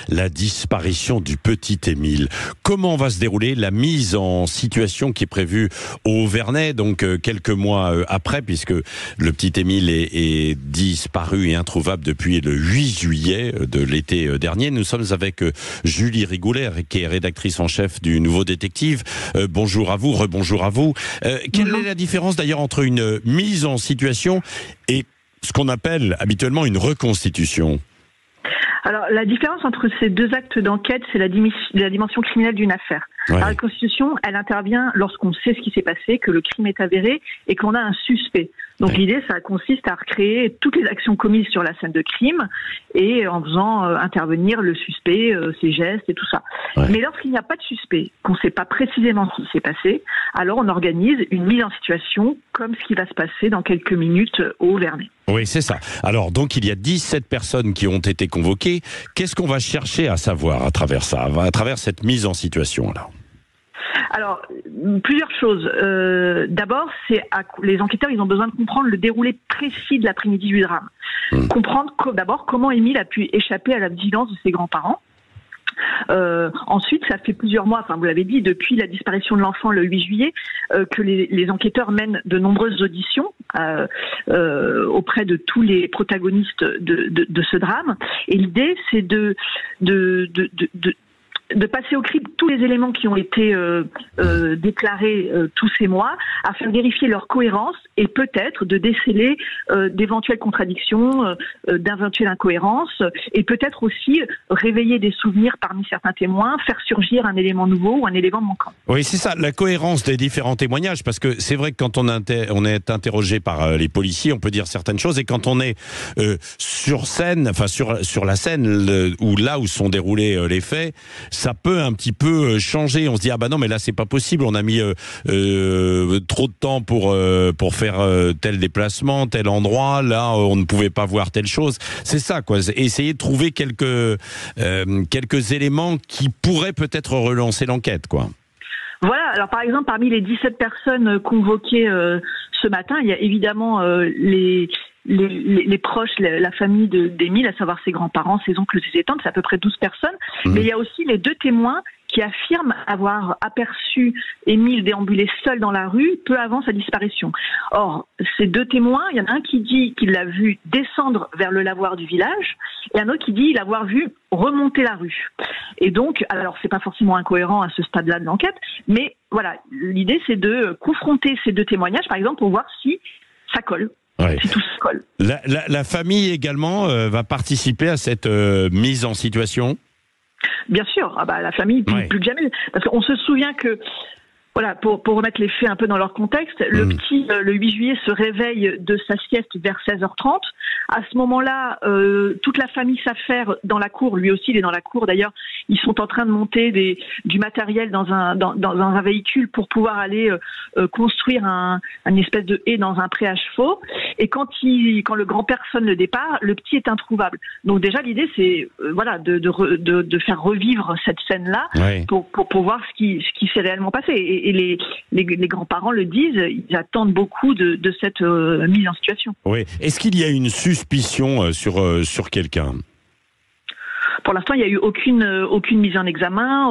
La disparition du petit Émile. Comment va se dérouler la mise en situation qui est prévue au Vernet, donc quelques mois après, puisque le petit Émile est disparu et introuvable depuis le 8 juillet de l'été dernier. Nous sommes avec Julie Rigoulet, qui est rédactrice en chef du Nouveau Détective. Bonjour à vous, rebonjour à vous. Quelle est la différence d'ailleurs entre une mise en situation et ce qu'on appelle habituellement une reconstitution ? Alors, la différence entre ces deux actes d'enquête, c'est la dimension criminelle d'une affaire. Ouais. La reconstitution, elle intervient lorsqu'on sait ce qui s'est passé, que le crime est avéré et qu'on a un suspect. Donc l'idée, ça consiste à recréer toutes les actions commises sur la scène de crime et en faisant intervenir le suspect, ses gestes et tout ça. Ouais. Mais lorsqu'il n'y a pas de suspect, qu'on ne sait pas précisément ce qui s'est passé, alors on organise une mise en situation comme ce qui va se passer dans quelques minutes au Vernet. Oui, c'est ça. Alors, donc, il y a 17 personnes qui ont été convoquées. Qu'est-ce qu'on va chercher à savoir à travers ça, à travers cette mise en situation-là ? Alors, plusieurs choses. D'abord, les enquêteurs, ils ont besoin de comprendre le déroulé précis de l'après-midi du drame. Comprendre d'abord comment Émile a pu échapper à la vigilance de ses grands-parents. Ensuite, ça fait plusieurs mois, enfin vous l'avez dit, depuis la disparition de l'enfant le 8 juillet, que les enquêteurs mènent de nombreuses auditions auprès de tous les protagonistes de ce drame. Et l'idée, c'est de passer au crible tous les éléments qui ont été déclarés tous ces mois, afin de vérifier leur cohérence et peut-être de déceler d'éventuelles contradictions, d'éventuelles incohérences, et peut-être aussi réveiller des souvenirs parmi certains témoins, faire surgir un élément nouveau ou un élément manquant. Oui, c'est ça, la cohérence des différents témoignages, parce que c'est vrai que quand on est interrogé par les policiers, on peut dire certaines choses, et quand on est sur scène, enfin sur la scène où sont déroulés les faits, ça peut un petit peu changer. On se dit, ah bah non, mais là c'est pas possible, on a mis trop de temps pour faire tel déplacement, tel endroit, là on ne pouvait pas voir telle chose. C'est ça, quoi. Essayer de trouver quelques éléments qui pourraient peut-être relancer l'enquête, quoi. Voilà, alors par exemple, parmi les 17 personnes convoquées ce matin, il y a évidemment les proches, la famille d'Émile, à savoir ses grands-parents, ses oncles, ses tantes, c'est à peu près 12 personnes. Mais il y a aussi les deux témoins qui affirment avoir aperçu Émile déambuler seul dans la rue peu avant sa disparition. Or, ces deux témoins, il y en a un qui dit qu'il l'a vu descendre vers le lavoir du village, et un autre qui dit l'avoir vu remonter la rue. Et donc, alors c'est pas forcément incohérent à ce stade-là de l'enquête, mais voilà, l'idée c'est de confronter ces deux témoignages, par exemple, pour voir si ça colle. Ouais. Si tout se colle. La famille également va participer à cette mise en situation ? Bien sûr, la famille plus que jamais, parce qu'on se souvient que, voilà, pour remettre les faits un peu dans leur contexte, le petit, le 8 juillet, se réveille de sa sieste vers 16h30. À ce moment-là, toute la famille s'affaire dans la cour. Lui aussi, il est dans la cour. D'ailleurs, ils sont en train de monter du matériel dans un véhicule pour pouvoir aller construire une espèce de haie dans un pré à chevaux. Et quand le grand-père sonne le départ, le petit est introuvable. Donc déjà, l'idée, c'est de faire revivre cette scène-là pour voir ce qui s'est réellement passé. Et les grands-parents le disent, ils attendent beaucoup de cette mise en situation. Oui. Est-ce qu'il y a une suspicion sur quelqu'un ? Pour l'instant, il n'y a eu aucune mise en examen,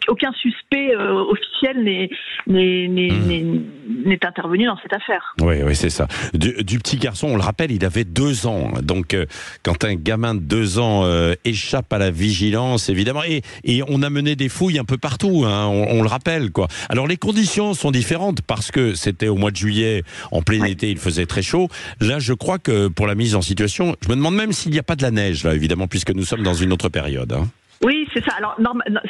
aucun suspect officiel n'est intervenu dans cette affaire. Oui, c'est ça. Du petit garçon, on le rappelle, il avait 2 ans. Donc, quand un gamin de 2 ans échappe à la vigilance, évidemment, et on a mené des fouilles un peu partout, hein, on le rappelle, quoi. Alors, les conditions sont différentes parce que c'était au mois de juillet, en plein été, il faisait très chaud. Là, je crois que pour la mise en situation, je me demande même s'il n'y a pas de la neige, là, évidemment, puisque nous sommes dans une autre période. Hein. Oui, c'est ça. Alors,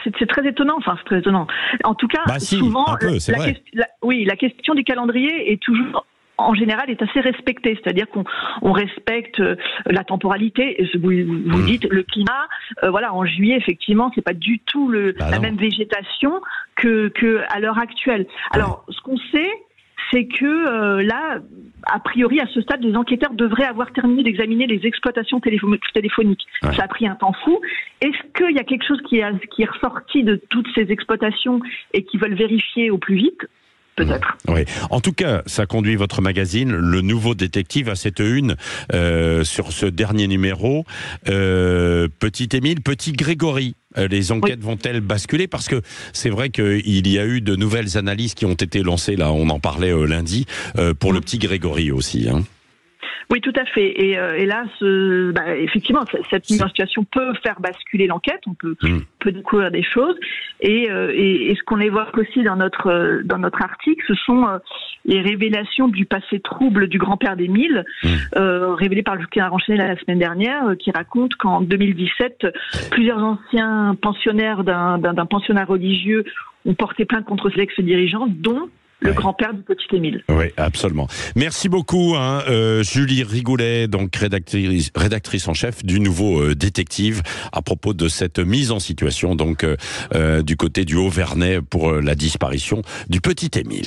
c'est très étonnant. Enfin, c'est très étonnant. En tout cas, souvent, un peu, la question du calendrier est toujours, en général, est assez respectée. C'est-à-dire qu'on respecte la temporalité. Vous dites le climat. En juillet, effectivement, c'est pas du tout la même végétation que à l'heure actuelle. Alors, ce qu'on sait, c'est que là, a priori, à ce stade, les enquêteurs devraient avoir terminé d'examiner les exploitations téléphoniques. Ouais. Ça a pris un temps fou. Est-ce qu'il y a quelque chose qui est ressorti de toutes ces exploitations et qui veulent vérifier au plus vite ? peut-être. Oui. En tout cas, ça conduit votre magazine, Le Nouveau Détective, à cette une sur ce dernier numéro. Petit Émile, petit Grégory. Les enquêtes vont-elles basculer? Parce que c'est vrai qu'il y a eu de nouvelles analyses qui ont été lancées, là, on en parlait lundi, pour le petit Grégory aussi. Hein. Oui, tout à fait. Et là, effectivement, cette mise en situation peut faire basculer l'enquête. On peut découvrir des choses. Et ce qu'on évoque aussi dans notre article, ce sont les révélations du passé trouble du grand-père d'Émile, révélées par le journal enchaîné la semaine dernière, qui raconte qu'en 2017, plusieurs anciens pensionnaires d'un pensionnat religieux ont porté plainte contre ses ex-dirigeants, dont le grand-père du petit Émile. Oui, absolument. Merci beaucoup, Julie Rigoulet, donc rédactrice en chef du Nouveau Détective, à propos de cette mise en situation donc du côté du Haut-Vernay pour la disparition du petit Émile.